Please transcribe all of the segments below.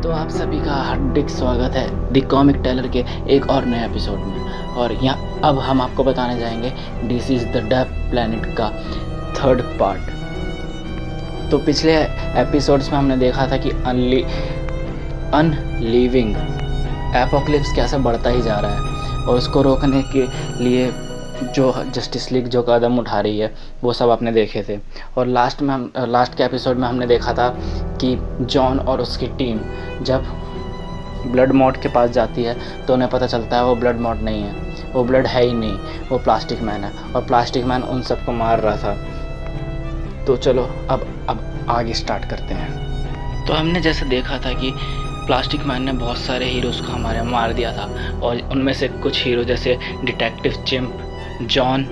तो आप सभी का हार्दिक स्वागत है द कॉमिक टेलर के एक और नए एपिसोड में। और यहाँ अब हम आपको बताने जाएंगे this is the death planet का थर्ड पार्ट। तो पिछले एपिसोड्स में हमने देखा था कि अनलिविंग एपोक्लिप्स कैसे बढ़ता ही जा रहा है और उसको रोकने के लिए जो जस्टिस लीग जो कदम उठा रही है वो सब आपने देखे थे। और लास्ट के एपिसोड में हमने देखा था कि जॉन और उसकी टीम जब ब्लड मॉड के पास जाती है तो उन्हें पता चलता है वो ब्लड मॉड नहीं है, वो ब्लड है ही नहीं, वो प्लास्टिक मैन है और प्लास्टिक मैन उन सबको मार रहा था। तो चलो अब आगे स्टार्ट करते हैं। तो हमने जैसे देखा था कि प्लास्टिक मैन ने बहुत सारे हीरोज़ को हमारे मार दिया था और उनमें से कुछ हीरो जैसे डिटेक्टिव चिम्प, जॉन,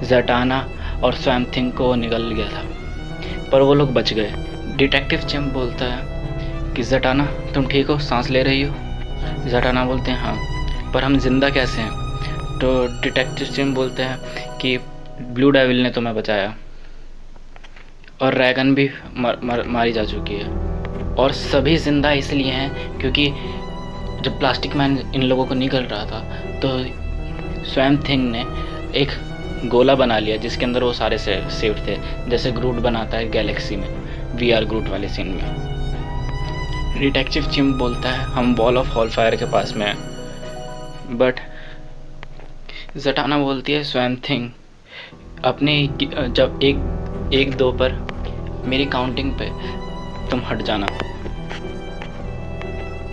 ज़टाना और स्वैम्प थिंग को निकल गया था, पर वो लोग बच गए। डिटेक्टिव चिम्प बोलता है कि ज़टाना तुम ठीक हो, सांस ले रही हो? ज़टाना बोलते हैं हाँ, पर हम जिंदा कैसे हैं? तो डिटेक्टिव चिम्प बोलते हैं कि ब्लू डेविल ने तुम्हें बचाया और रैगन भी मारी जा चुकी है और सभी ज़िंदा इसलिए हैं क्योंकि जब प्लास्टिक मैन इन लोगों को निकल रहा था तो स्वैम्प थिंग ने एक गोला बना लिया जिसके अंदर वो सारे सेव थे, जैसे ग्रूट बनाता है गैलेक्सी में VR ग्रूट वाले सीन में। डिटेक्टिव चिम्प बोलता है हम वॉल ऑफ हॉल फायर के पास में हैं, बट ज़टाना बोलती है स्वैम्प थिंग अपने जब एक दो पर मेरी काउंटिंग पे तुम हट जाना।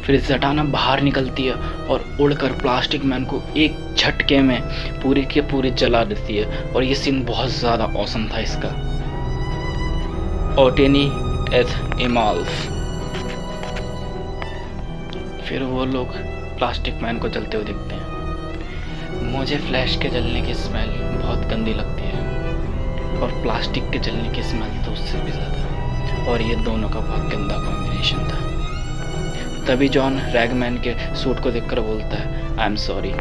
फिर ज़टाना बाहर निकलती है और उड़कर प्लास्टिक मैन को एक झटके में पूरे के पूरे जला देती है और ये सीन बहुत ज़्यादा ऑसम था इसका। ओटेनी एथ इमाल्फ। फिर वो लोग प्लास्टिक मैन को जलते हुए दिखते हैं। मुझे फ्लैश के जलने की स्मेल बहुत गंदी लगती है और प्लास्टिक के जलने की स्मेल तो उससे भी ज़्यादा, और ये दोनों का बहुत गंदा कॉम्बिनेशन था। तभी जॉन रैगमैन के सूट को देखकर बोलता है आई एम सॉरी,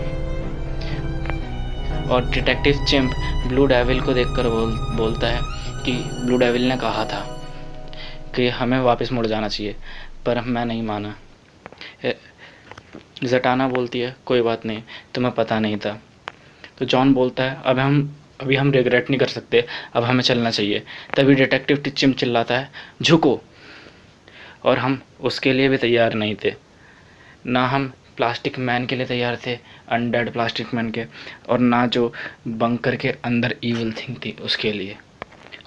और डिटेक्टिव चिम्प ब्लू डेविल को देखकर बोलता है कि ब्लू डेविल ने कहा था कि हमें वापस मुड़ जाना चाहिए, पर मैं नहीं माना। ज़टाना बोलती है कोई बात नहीं, तुम्हें पता नहीं था। तो जॉन बोलता है अभी हम रिग्रेट नहीं कर सकते, अब हमें चलना चाहिए। तभी डिटेक्टिव चिम्प चिल्लाता है झुको, और हम उसके लिए भी तैयार नहीं थे, ना हम प्लास्टिक मैन के लिए तैयार थे, अनडेड प्लास्टिक मैन के, और ना जो बंकर के अंदर ईविल थिंग थी उसके लिए।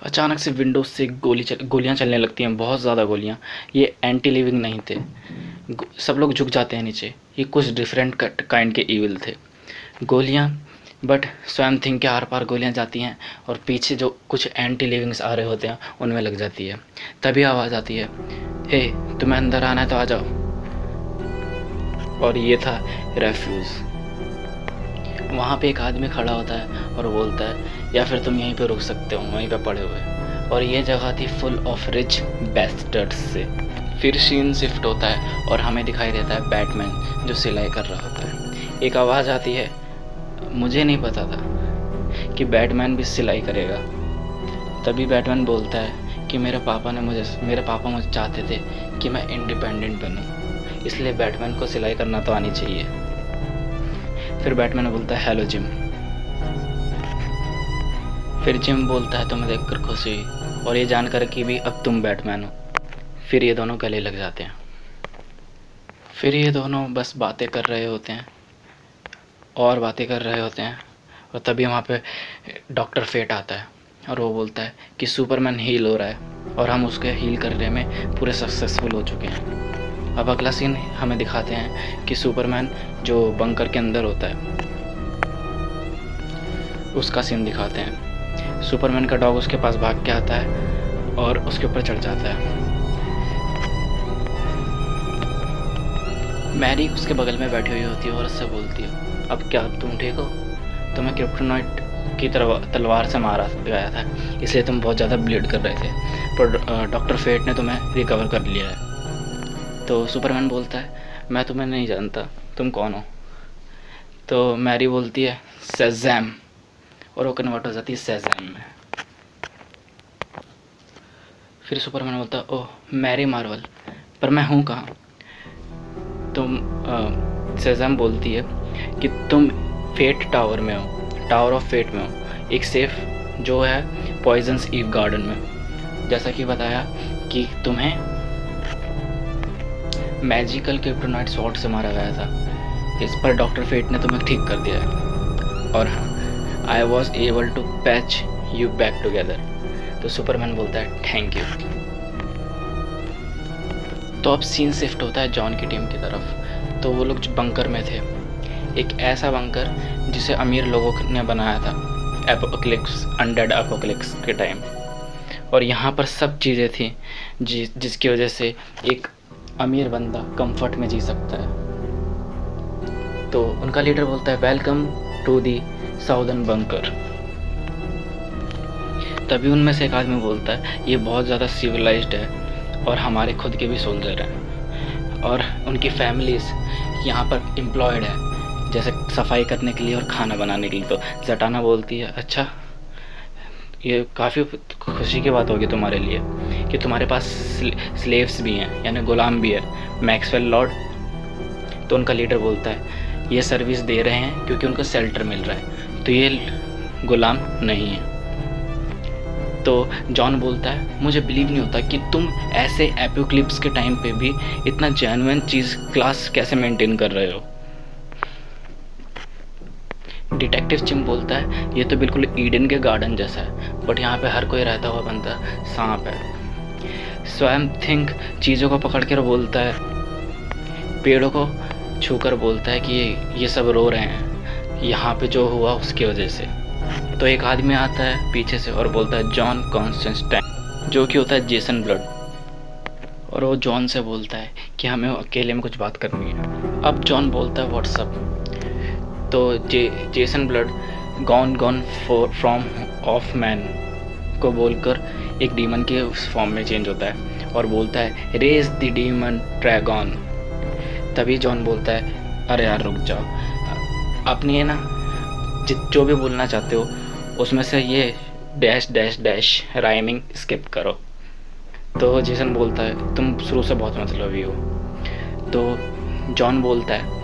अचानक से विंडोज से गोलियां चलने लगती हैं, बहुत ज़्यादा गोलियां। ये एंटी लिविंग नहीं थे, सब लोग झुक जाते हैं नीचे। ये कुछ डिफरेंट काइंड के ईविल थे गोलियां, बट स्वैम्प थिंग के आर पार गोलियां जाती हैं और पीछे जो कुछ एंटी लिविंग्स आ रहे होते हैं उनमें लग जाती है। तभी आवाज़ आती है हे तुम्हें अंदर आना है तो आ जाओ, और ये था रेफ्यूज़। वहाँ पे एक आदमी खड़ा होता है और बोलता है या फिर तुम यहीं पे रुक सकते हो, वहीं पे पड़े हुए। और ये जगह थी फुल ऑफ रिच बेस्टर्ड्स से। फिर सीन शिफ्ट होता है और हमें दिखाई देता है बैटमैन जो सिलाई कर रहा होता है। एक आवाज़ आती है, मुझे नहीं पता था कि बैटमैन भी सिलाई करेगा। तभी बैटमैन बोलता है कि मेरे पापा मुझे चाहते थे कि मैं इंडिपेंडेंट बनूं, इसलिए बैटमैन को सिलाई करना तो आनी चाहिए। फिर बैटमैन बोलता है हेलो जिम। फिर जिम बोलता है तुम्हें देखकर खुशी हुई और ये जानकर कि भी अब तुम बैटमैन हो। फिर ये दोनों गले लग जाते हैं। फिर ये दोनों बस बातें कर रहे होते हैं और बातें कर रहे होते हैं, और तभी वहाँ पे डॉक्टर फेट आता है और वो बोलता है कि सुपरमैन हील हो रहा है और हम उसके हील करने में पूरे सक्सेसफुल हो चुके हैं। अब अगला सीन हमें दिखाते हैं कि सुपरमैन जो बंकर के अंदर होता है उसका सीन दिखाते हैं। सुपरमैन का डॉग उसके पास भाग के आता है और उसके ऊपर चढ़ जाता है। मैरी उसके बगल में बैठी हुई होती है और उससे बोलती है अब क्या तुम ठीक हो? तुम्हें क्रिप्टोनाइट की तलवार से मारा गया था, इसलिए तुम बहुत ज़्यादा ब्लीड कर रहे थे, पर डॉक्टर फेट ने तुम्हें रिकवर कर लिया है। तो सुपरमैन बोलता है मैं तुम्हें नहीं जानता, तुम कौन हो? तो मैरी बोलती है शज़ैम, और वो कन्वर्ट हो जाती है शज़ैम में। फिर सुपरमैन बोलता है ओह मैरी मार्वल, पर मैं हूँ कहाँ? सेज़म बोलती है कि तुम फेट टावर में हो, टावर ऑफ फेट में हो, एक सेफ जो है पॉइजन्स ईव गार्डन में। जैसा कि बताया कि तुम्हें मैजिकल क्रिप्टोनाइट स्वॉर्ड से मारा गया था, इस पर डॉक्टर फेट ने तुम्हें ठीक कर दिया है। और हाँ, I was able to patch you back together. तो सुपरमैन बोलता है थैंक यू। तो अब सीन शिफ्ट होता है जॉन की टीम की तरफ। तो वो लोग जो बंकर में थे, एक ऐसा बंकर जिसे अमीर लोगों ने बनाया था एपोक्लिप्स, अनडेड एपोक्लिप्स के टाइम। और यहाँ पर सब चीज़ें थी जिसकी वजह से एक अमीर बंदा कंफर्ट में जी सकता है। तो उनका लीडर बोलता है welcome to the southern bunker. तभी उनमें से एक आदमी बोलता है ये बहुत ज़्यादा सिविलाइज्ड है और हमारे खुद के भी सोल्जर हैं और उनकी फैमिलीज़ यहाँ पर एम्प्लॉयड है, जैसे सफाई करने के लिए और खाना बनाने के लिए। तो जटाना बोलती है अच्छा, ये काफ़ी खुशी की बात होगी तुम्हारे लिए कि तुम्हारे पास स्लेव्स भी हैं, यानी गुलाम भी है, मैक्सवेल लॉर्ड। तो उनका लीडर बोलता है ये सर्विस दे रहे हैं क्योंकि उनको शेल्टर मिल रहा है, तो ये गुलाम नहीं है। तो जॉन बोलता है मुझे बिलीव नहीं होता कि तुम ऐसे एपोक्लिप्स के टाइम पे भी इतना जेन्युइन चीज़ क्लास कैसे मेंटेन कर रहे हो। डिटेक्टिव चिम बोलता है ये तो बिल्कुल ईडन के गार्डन जैसा है, बट यहाँ पे हर कोई रहता हुआ बंदा सांप है। स्वयं थिंक चीज़ों को पकड़ कर बोलता है, पेड़ों को छूकर बोलता है कि ये सब रो रहे हैं यहाँ पे जो हुआ उसकी वजह से। तो एक आदमी आता है पीछे से और बोलता है जॉन कॉन्स्टेंटाइन, जो कि होता है जेसन ब्लड। और वो जॉन से बोलता है कि हमें अकेले में कुछ बात करनी है। अब जॉन बोलता है व्हाट्सअप। तो Jason blood gone from of man को बोलकर एक डीमन के फॉर्म में चेंज होता है और बोलता है रेज द डीमन ड्रैगन। तभी जॉन बोलता है अरे यार रुक जाओ, अपनी है ना जो भी बोलना चाहते हो उसमें से ये dash dash dash rhyming skip करो। तो जेसन बोलता है तुम शुरू से बहुत मतलबी हो। तो जॉन बोलता है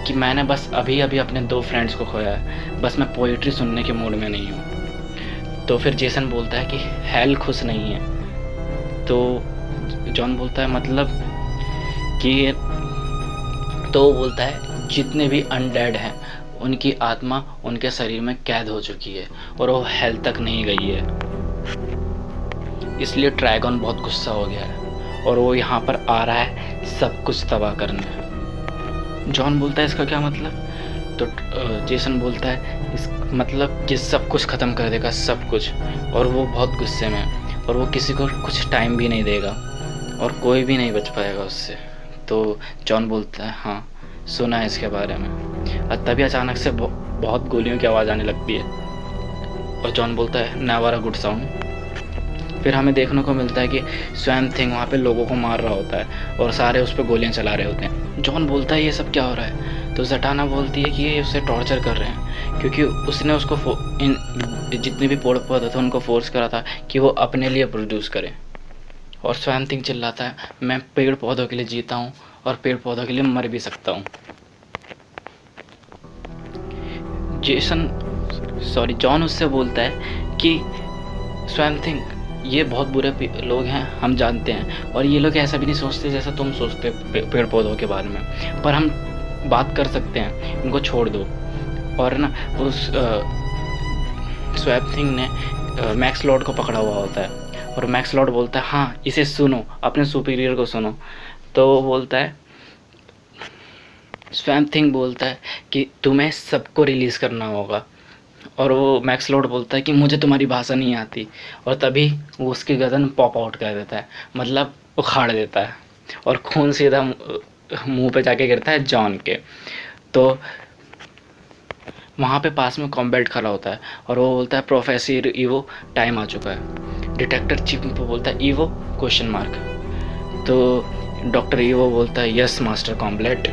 कि मैंने बस अभी अभी अपने 2 फ्रेंड्स को खोया है, बस मैं पोइट्री सुनने के मूड में नहीं हूँ। तो फिर जेसन बोलता है कि हेल खुश नहीं है। तो जॉन बोलता है मतलब कि, तो वो बोलता है जितने भी अनडेड हैं उनकी आत्मा उनके शरीर में कैद हो चुकी है और वो हेल तक नहीं गई है, इसलिए ड्रैगन बहुत गुस्सा हो गया है और वो यहाँ पर आ रहा है सब कुछ तबाह करने। जॉन बोलता है इसका क्या मतलब? तो जेसन बोलता है इस मतलब कि सब कुछ ख़त्म कर देगा, सब कुछ, और वो बहुत गुस्से में है और वो किसी को कुछ टाइम भी नहीं देगा और कोई भी नहीं बच पाएगा उससे। तो जॉन बोलता है हाँ सुना है इसके बारे में। और तभी अचानक से बहुत गोलियों की आवाज़ आने लगती है और जॉन बोलता है नेवर अ गुड साउंड। फिर हमें देखने को मिलता है कि स्वयं थिंग वहाँ पे लोगों को मार रहा होता है और सारे उस पर गोलियाँ चला रहे होते हैं। जॉन बोलता है ये सब क्या हो रहा है? तो जटाना बोलती है कि ये उसे टॉर्चर कर रहे हैं क्योंकि उसने उसको जितने भी पेड़ पौधे थे उनको फोर्स करा था कि वो अपने लिए प्रोड्यूस करें। और स्वयं थिंग चिल्लाता है मैं पेड़ पौधों के लिए जीता हूँ और पेड़ पौधों के लिए मर भी सकता हूँ। जॉन उससे बोलता है कि स्वयं थिंग ये बहुत बुरे लोग हैं, हम जानते हैं, और ये लोग ऐसा भी नहीं सोचते जैसा तुम सोचते पेड़ पौधों के बारे में, पर हम बात कर सकते हैं, इनको छोड़ दो। और ना उस स्वयं थिंग ने मैक्स लॉर्ड को पकड़ा हुआ होता है और मैक्स लॉर्ड बोलता है हाँ इसे सुनो, अपने सुपीरियर को सुनो। तो वो बोलता है, स्वयं थिंग बोलता है कि तुम्हें सबको रिलीज़ करना होगा, और वो मैक्स लॉर्ड बोलता है कि मुझे तुम्हारी भाषा नहीं आती, और तभी वो उसकी गर्दन पॉप आउट कर देता है, मतलब उखाड़ देता है और खून सीधा मुंह पे जाके गिरता है जॉन के। तो वहाँ पे पास में कॉम्बैट खड़ा होता है और वो बोलता है प्रोफेसर ईवो टाइम आ चुका है। डिटेक्टर चीफ बोलता है ईवो क्वेश्चन मार्क। तो डॉक्टर ईवो बोलता है yes master combat.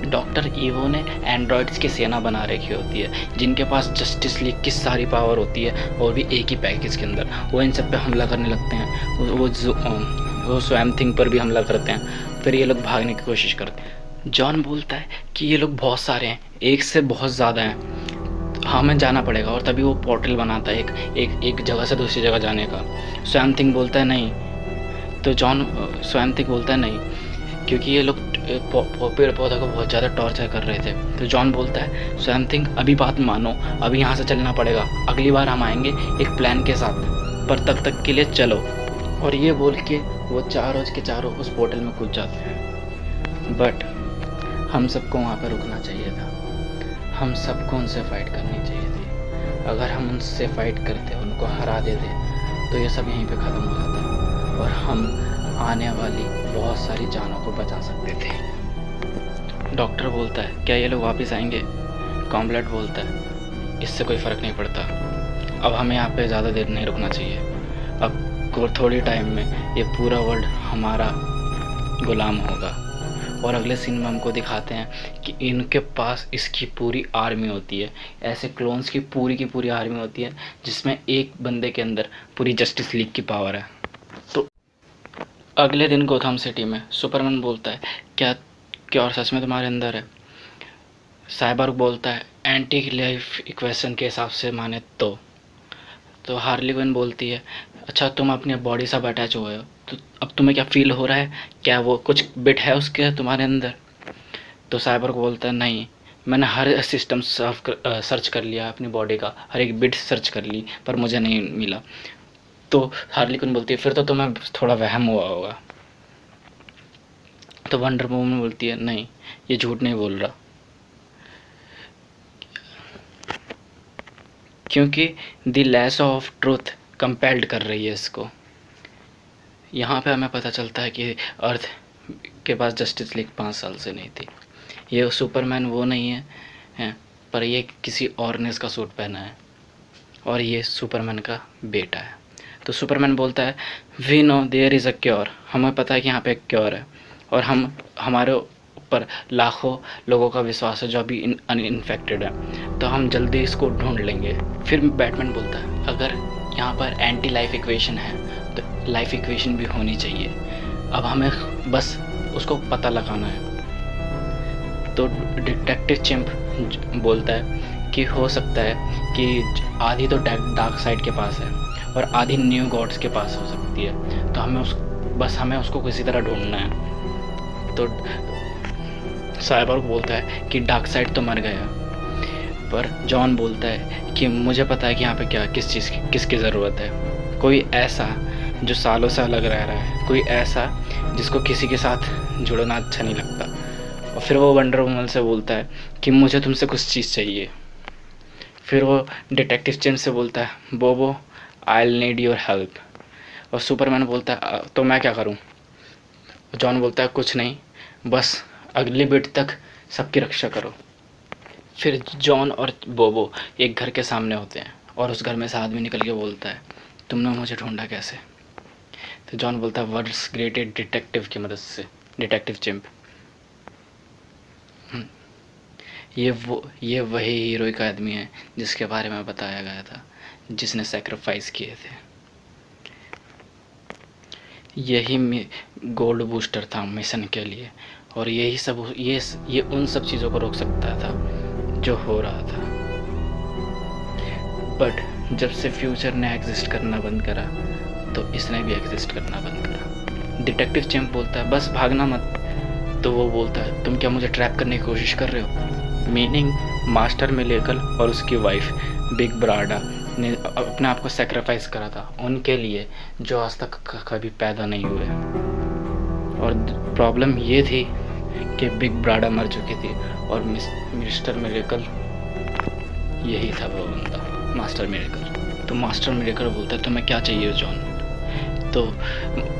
Doctor evo ने एंड्रॉइड्स की सेना बना रखी होती है जिनके पास जस्टिस लीग की सारी पावर होती है और भी एक ही पैकेज के अंदर। वो इन सब पे हमला करने लगते हैं, वो स्वयं थिंग पर भी हमला करते हैं फिर ये लोग भागने की कोशिश करते हैं। जॉन बोलता है कि ये लोग बहुत सारे हैं, एक से बहुत ज़्यादा हैं, तो हमें जाना पड़ेगा। और तभी वो पोर्टल बनाता है एक जगह से दूसरी जगह जाने का। स्वैम्प थिंग बोलता है नहीं। तो जॉन स्वैम्प थिंग बोलता है नहीं, क्योंकि ये लोग पेड़ पौधे को बहुत ज़्यादा टॉर्चर कर रहे थे। तो जॉन बोलता है स्वैम्प थिंग अभी बात मानो, अभी यहाँ से चलना पड़ेगा, अगली बार हम आएंगे एक प्लान के साथ, पर तब तक के लिए चलो। और ये बोल के वो चारों के चारों उस पोर्टल में कूद जाते हैं। बट हम सबको वहाँ पर रुकना चाहिए था, हम सबको उनसे फ़ाइट करनी चाहिए थी। अगर हम उनसे फ़ाइट करते, उनको हरा देते, तो ये सब यहीं पे ख़त्म हो जाता और हम आने वाली बहुत सारी जानों को बचा सकते थे। डॉक्टर बोलता है क्या ये लोग वापस आएंगे? कॉम्प्लेट बोलता है इससे कोई फ़र्क नहीं पड़ता, अब हमें यहाँ पे ज़्यादा देर नहीं रुकना चाहिए। अब थोड़ी टाइम में ये पूरा वर्ल्ड हमारा गुलाम होगा। और अगले सीन में हमको दिखाते हैं कि इनके पास इसकी पूरी आर्मी होती है, ऐसे क्लोन्स की पूरी आर्मी होती है, जिसमें एक बंदे के अंदर पूरी जस्टिस लीग की पावर है। तो अगले दिन गोथम सिटी में सुपरमैन बोलता है क्या और सच में तुम्हारे अंदर है? साइबर्ग बोलता है एंटी लाइफ इक्वेशन के हिसाब से माने तो हार्ली क्विन बोलती है अच्छा तुम अपने बॉडी से अटैच हुए हो, तो अब तुम्हें क्या फील हो रहा है? क्या वो कुछ बिट है उसके तुम्हारे अंदर? तो साइबर्ग बोलता है नहीं, मैंने हर सिस्टम सर्च कर लिया, अपनी बॉडी का हर एक बिट सर्च कर ली, पर मुझे नहीं मिला। तो हार्ली क्विन बोलती है फिर तो तुम्हें थोड़ा वहम हुआ होगा। तो वंडर वुमन बोलती है नहीं, ये झूठ नहीं बोल रहा, क्योंकि the lasso of truth compelled कर रही है इसको। यहाँ पे हमें पता चलता है कि अर्थ के पास जस्टिस लीग 5 साल से नहीं थी। ये सुपरमैन वो नहीं है, पर ये किसी और ने इसका सूट पहना है और ये सुपरमैन का बेटा है। तो सुपरमैन बोलता है we know there is a cure, हमें पता है कि यहाँ पे एक क्योर है और हमारे ऊपर लाखों लोगों का विश्वास है जो अभी अनइन्फेक्टेड है, तो हम जल्दी इसको ढूंढ लेंगे। फिर बैटमैन बोलता है अगर यहाँ पर एंटी लाइफ इक्वेशन है तो लाइफ इक्वेशन भी होनी चाहिए, अब हमें बस उसको पता लगाना है। तो डिटेक्टिव चिंप बोलता है कि हो सकता है कि आधी तो डार्क साइड के पास है और आधी न्यू गॉड्स के पास हो सकती है, तो हमें उसको किसी तरह ढूंढना है। तो साइबर्ग बोलता है कि डार्क साइड तो मर गया, पर जॉन बोलता है कि मुझे पता है कि यहाँ पे किसकी ज़रूरत है, कोई ऐसा जो सालों से अलग रह रहा है, कोई ऐसा जिसको किसी के साथ जुड़ना अच्छा नहीं लगता। और फिर वो वंडर वुमन से बोलता है कि मुझे तुमसे कुछ चीज़ चाहिए। फिर वो डिटेक्टिव चेंज से बोलता है बोबो I will need your help. और सुपरमैन बोलता है तो मैं क्या करूँ? जॉन बोलता है कुछ नहीं, बस अगली बिट तक सबकी रक्षा करो। फिर जॉन और बोबो एक घर के सामने होते हैं और उस घर में से आदमी निकल के बोलता है तुमने मुझे ढूंढा कैसे? तो जॉन बोलता है वर्ल्ड्स ग्रेटेस्ट डिटेक्टिव की मदद से, डिटेक्टिव चिंप। ये वही हीरोइक आदमी है जिसके बारे में बताया गया था, जिसने सेक्रीफाइस किए थे। यही गोल्ड बूस्टर था मिशन के लिए, और यही सब ये उन सब चीज़ों को रोक सकता था जो हो रहा था। बट जब से फ्यूचर ने एग्जिस्ट करना बंद करा तो इसने भी एग्जिस्ट करना बंद करा। डिटेक्टिव चैंप बोलता है बस भागना मत। तो वो बोलता है तुम क्या मुझे ट्रैप करने की कोशिश कर रहे हो? मीनिंग मास्टर मिलेकल और उसकी वाइफ बिग ब्राडा ने अपने आप को सेक्रीफाइस करा था उनके लिए जो आज तक कभी पैदा नहीं हुए। और प्रॉब्लम ये थी कि बिग ब्राडा मर चुकी थी और मिस्टर मिरेकल यही था वो बंदा, मास्टर मिरेकल। तो मास्टर मिरेकल बोलता है तुम्हें क्या चाहिए जॉन? तो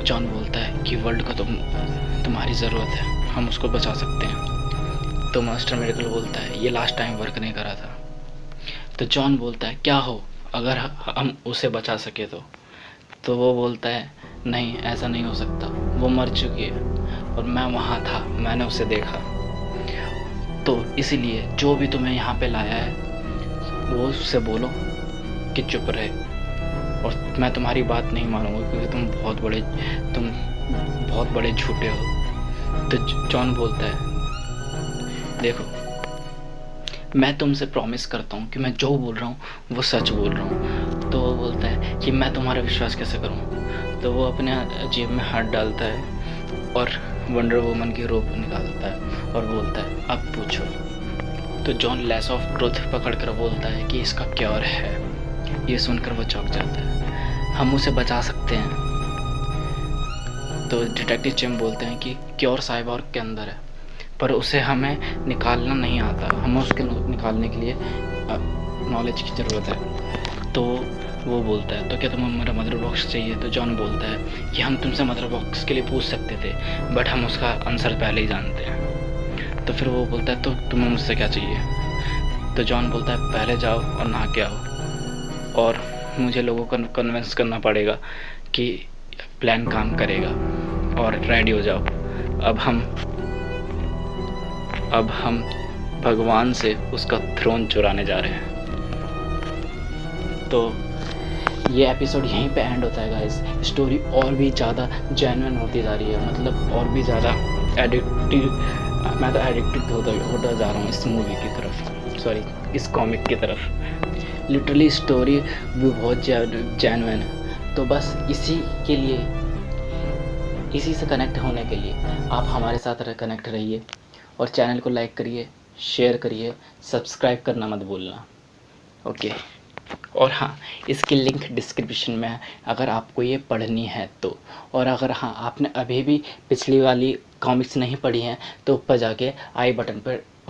जॉन बोलता है कि वर्ल्ड को तुम्हारी ज़रूरत है, हम उसको बचा सकते हैं। तो मास्टर मिरेकल बोलता है ये लास्ट टाइम वर्क नहीं करा था। तो जॉन बोलता है क्या हो अगर हम उसे बचा सके तो वो बोलता है नहीं ऐसा नहीं हो सकता, वो मर चुकी है और मैं वहाँ था, मैंने उसे देखा। तो इसीलिए जो भी तुम्हें यहाँ पे लाया है वो उससे बोलो कि चुप रहे, और मैं तुम्हारी बात नहीं मानूंगा क्योंकि तुम बहुत बड़े झूठे हो। तो जॉन बोलता है, देखो मैं तुमसे प्रॉमिस करता हूँ कि मैं जो बोल रहा हूँ वो सच बोल रहा हूँ। तो वो बोलता है कि मैं तुम्हारा विश्वास कैसे करूँ। तो वो अपने जेब में हाथ डालता है और वंडर वुमन की रोप निकालता है और बोलता है, अब पूछो। तो जॉन लेस ऑफ ट्रुथ पकड़ कर बोलता है कि इसका क्योर है। ये सुनकर वो चौंक जाता है, हम उसे बचा सकते हैं। तो डिटेक्टिव चिम बोलते हैं कि क्योर साइबॉर्ग के अंदर है, पर उसे हमें निकालना नहीं आता, हमें उसके निकालने के लिए नॉलेज की ज़रूरत है। तो वो बोलता है, तो क्या तुम्हें मेरा मदर बॉक्स चाहिए। तो जॉन बोलता है कि हम तुमसे मदर बॉक्स के लिए पूछ सकते थे, बट हम उसका आंसर पहले ही जानते हैं। तो फिर वो बोलता है, तो तुम्हें मुझसे क्या चाहिए। तो जॉन बोलता है, पहले जाओ और नहा के आओ, और मुझे लोगों को कन्विंस करना पड़ेगा कि प्लान काम करेगा, और रेडी हो जाओ। अब हम भगवान से उसका थ्रोन चुराने जा रहे हैं। तो ये एपिसोड यहीं पे एंड होता है गाइस। स्टोरी और भी ज़्यादा जेन्युइन होती जा रही है, मतलब और भी ज़्यादा एडिक्टिव। मैं तो एडिक्टेड होता जा रहा हूँ इस मूवी की तरफ, सॉरी इस कॉमिक की तरफ। लिटरली स्टोरी भी बहुत जेन्युइन है। तो बस इसी से कनेक्ट होने के लिए आप हमारे साथ कनेक्ट रहिए, और चैनल को लाइक करिए, शेयर करिए, सब्सक्राइब करना मत भूलना। ओके। और हाँ, इसकी लिंक डिस्क्रिप्शन में है अगर आपको ये पढ़नी है तो। और अगर हाँ आपने अभी भी पिछली वाली कॉमिक्स नहीं पढ़ी हैं तो ऊपर जाके आई बटन पर